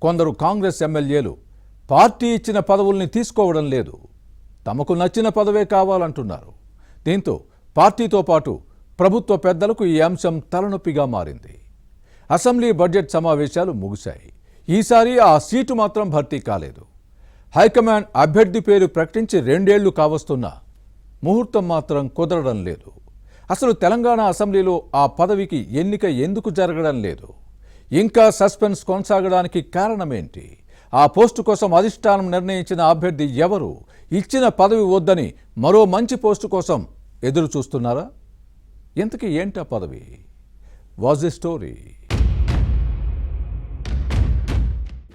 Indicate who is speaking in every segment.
Speaker 1: కొందరు కాంగ్రెస్ ఎమ్మెల్యేలు పార్టీ ఇచ్చిన పదవుల్ని తీసుకోవడం లేదు, తమకు నచ్చిన పదవే కావాలంటున్నారు. దీంతో పార్టీతో పాటు ప్రభుత్వ పెద్దలకు ఈ అంశం తలనొప్పిగా మారింది. అసెంబ్లీ బడ్జెట్ సమావేశాలు ముగిశాయి. ఈసారి ఆ సీటు మాత్రం భర్తీ కాలేదు. హైకమాండ్ అభ్యర్థి పేరు ప్రకటించి 2 ఏళ్లు కావస్తున్నా ముహూర్తం మాత్రం కుదరడం లేదు. అసలు తెలంగాణ అసెంబ్లీలో ఆ పదవికి ఎన్నిక ఎందుకు జరగడం లేదు? ఇంకా సస్పెన్స్ కొనసాగడానికి కారణమేంటి? ఆ పోస్టు కోసం అధిష్టానం నిర్ణయించిన అభ్యర్థి ఎవరు? ఇచ్చిన పదవి వద్దని మరో మంచి పోస్టు కోసం ఎదురు చూస్తున్నారా? ఇంతకీ ఏంటా పదవి? Was the story?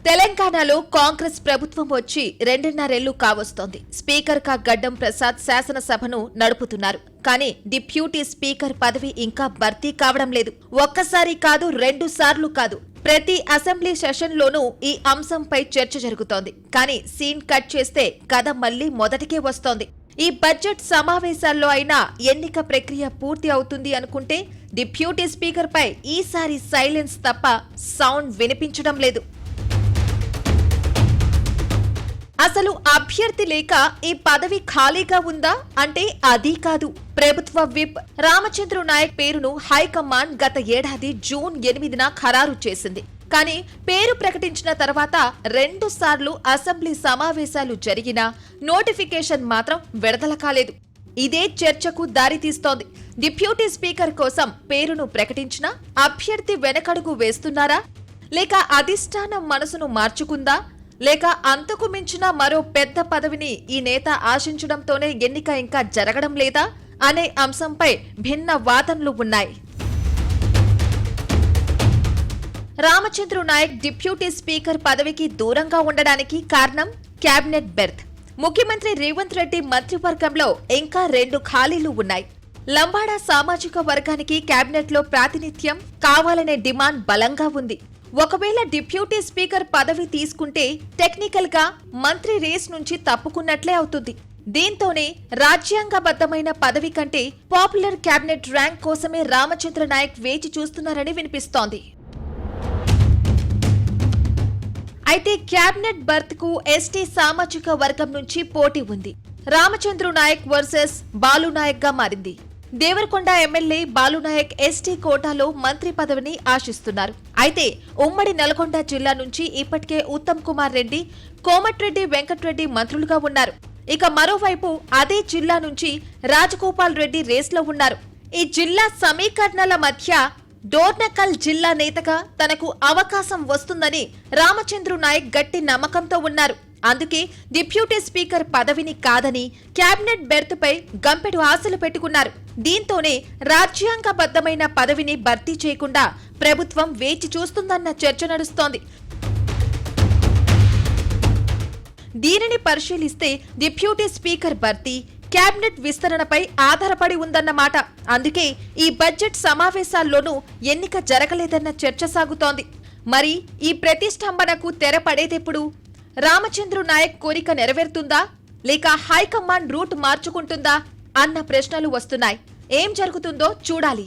Speaker 2: తెలంగాణలో కాంగ్రెస్ ప్రభుత్వం వచ్చి 2.5 ఏళ్లు కావస్తోంది. స్పీకర్ గా గడ్డం ప్రసాద్ శాసనసభను నడుపుతున్నారు. కానీ డిప్యూటీ స్పీకర్ పదవి ఇంకా భర్తీ కావడం లేదు. ఒక్కసారి కాదు, 2 సార్లు కాదు, ప్రతి అసెంబ్లీ సెషన్లోనూ ఈ అంశంపై చర్చ జరుగుతోంది. కానీ సీన్ కట్ చేస్తే కథ మళ్లీ మొదటికే వస్తోంది. ఈ బడ్జెట్ సమావేశాల్లో అయినా ఎన్నిక ప్రక్రియ పూర్తి అవుతుంది అనుకుంటే డిప్యూటీ స్పీకర్ పై ఈసారి సైలెన్స్ తప్ప సౌండ్ వినిపించడం లేదు. అసలు అభ్యర్థి లేక ఈ పదవి ఖాళీగా ఉందా అంటే అది కాదు. ప్రభుత్వ విప్ రామచంద్ర నాయక్ పేరును హైకమాండ్ గత ఏడాది జూన్ 8న ఖరారు చేసింది. కానీ పేరు ప్రకటించిన తర్వాత 2 సార్లు అసెంబ్లీ సమావేశాలు జరిగినా నోటిఫికేషన్ మాత్రం విడుదల కాలేదు. ఇదే చర్చకు దారితీస్తోంది. డిప్యూటీ స్పీకర్ కోసం పేరును ప్రకటించినా అభ్యర్థి వెనకడుగు వేస్తున్నారా, లేక అధిష్టానం మనసును మార్చుకుందా, లేక అంతకు మించిన మరో పెద్ద పదవిని ఈ నేత ఆశించడంతోనే ఎన్నిక ఇంకా జరగడం లేదా అనే అంశంపై భిన్న వాదనలు ఉన్నాయి. రామచంద్ర నాయక్ డిప్యూటీ స్పీకర్ పదవికి దూరంగా ఉండడానికి కారణం కేబినెట్ బెర్త్. ముఖ్యమంత్రి రేవంత్ రెడ్డి మంత్రివర్గంలో ఇంకా 2 ఖాళీలు ఉన్నాయి. లంబాడా సామాజిక వర్గానికి కేబినెట్లో ప్రాతినిధ్యం కావాలనే డిమాండ్ బలంగా ఉంది. ఒకవేళ డిప్యూటీ స్పీకర్ పదవి తీసుకుంటే టెక్నికల్ గా మంత్రి రేస్ నుంచి తప్పుకున్నట్లే అవుతుంది. దీంతోనే రాజ్యాంగబద్ధమైన పదవి కంటే పాపులర్ కేబినెట్ ర్యాంక్ కోసమే రామచంద్ర నాయక్ వేచి చూస్తున్నారని వినిపిస్తోంది. అయితే కేబినెట్ బర్త్ కు ఎస్టీ సామాజిక వర్గం నుంచి పోటీ ఉంది. రామచంద్ర నాయక్ వర్సెస్ బాలు నాయక్ గా మారింది. దేవరకొండ ఎమ్మెల్యే బాలునాయక్ ఎస్టీ కోటాలో మంత్రి పదవిని ఆశిస్తున్నారు. అయితే ఉమ్మడి నల్గొండ జిల్లా నుంచి ఇప్పటికే ఉత్తమ్ కుమార్ రెడ్డి, కోమటిరెడ్డి వెంకటరెడ్డి మంత్రులుగా ఉన్నారు. ఇక మరోవైపు అదే జిల్లా నుంచి రాజగోపాల్ రెడ్డి రేస్లో ఉన్నారు. ఈ జిల్లా సమీకరణల మధ్య డోర్నకల్ జిల్లా నేతగా తనకు అవకాశం వస్తుందని రామచంద్ర నాయక్ గట్టి నమ్మకంతో ఉన్నారు. అందుకే డిప్యూటీ స్పీకర్ పదవిని కాదని కేబినెట్ బెర్త్ పై గంపెడు ఆశలు పెట్టుకున్నారు. దీంతోనే రాజ్యాంగబద్ధమైన పదవిని భర్తీ చేయకుండా ప్రభుత్వం వేచి చూస్తుందన్న చర్చ నడుస్తోంది. దీనిని పరిశీలిస్తే డిప్యూటీ స్పీకర్ భర్తీ కేబినెట్ విస్తరణపై ఆధారపడి ఉందన్నమాట. అందుకే ఈ బడ్జెట్ సమావేశాల్లోనూ ఎన్నిక జరగలేదన్న చర్చ సాగుతోంది. మరి ఈ ప్రతిష్టంభనకు తెరపడేదెప్పుడు? రామచంద్ర నాయక్ కోరిక నెరవేరుతుందా, లేక హైకమాండ్ రూట్ మార్చుకుంటుందా అన్న ప్రశ్నలు వస్తున్నాయి. ఏం జరుగుతుందో చూడాలి.